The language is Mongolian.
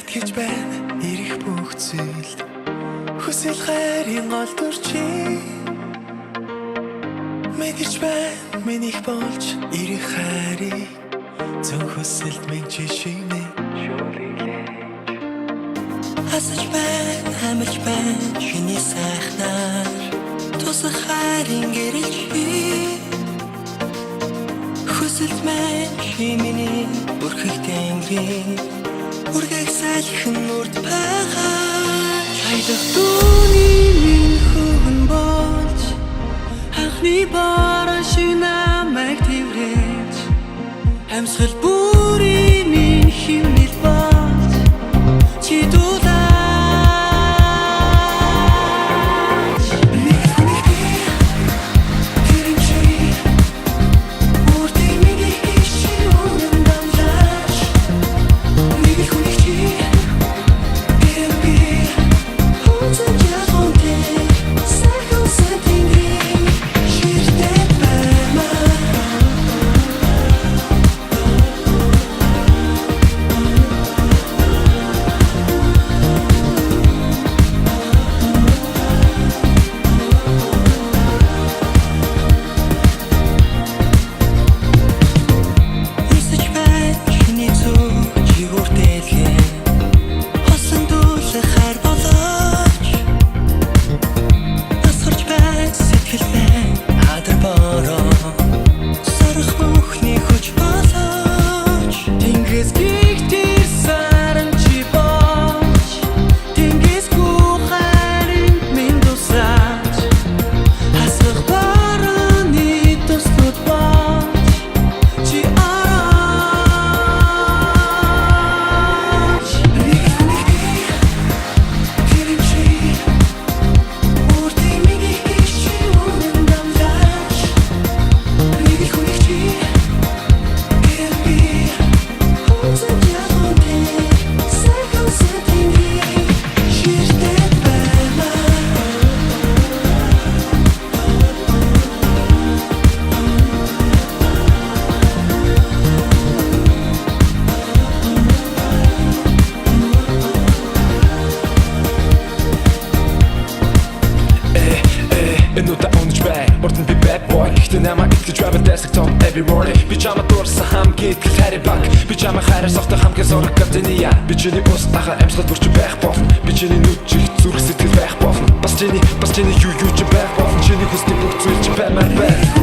итгэж байна ирэх бүх зүйлд хүсэл хайрын гол дүр чи мэдэрч байна минийх болж ирэх хайрыг зөв хүсэлд минь чи шинэ асаж байна хамж байна чиний сайхнаар тусах хайрын гэрэл чи хүсэлт минь чи миний бүрхэг тэнгэрийн үргэх салхин үрд байгаа хайдах дууний минь хөвөн болж анхны бороо шиг намайг тэврэж амьсгал бүрийн минь химнэл болж чи every morning Pijama дуурсан хамгийн итгэл хайрын баг Пижама хайраар сохтой хамгийн зураг гардения Би чиний устаха амьсгал бүрч байх болно Би чиний нүд чих зүрх сэтгэл байх болно Бас чиний юу ч байх болно Чиний хүсний бүх зүйл чи баймаар байх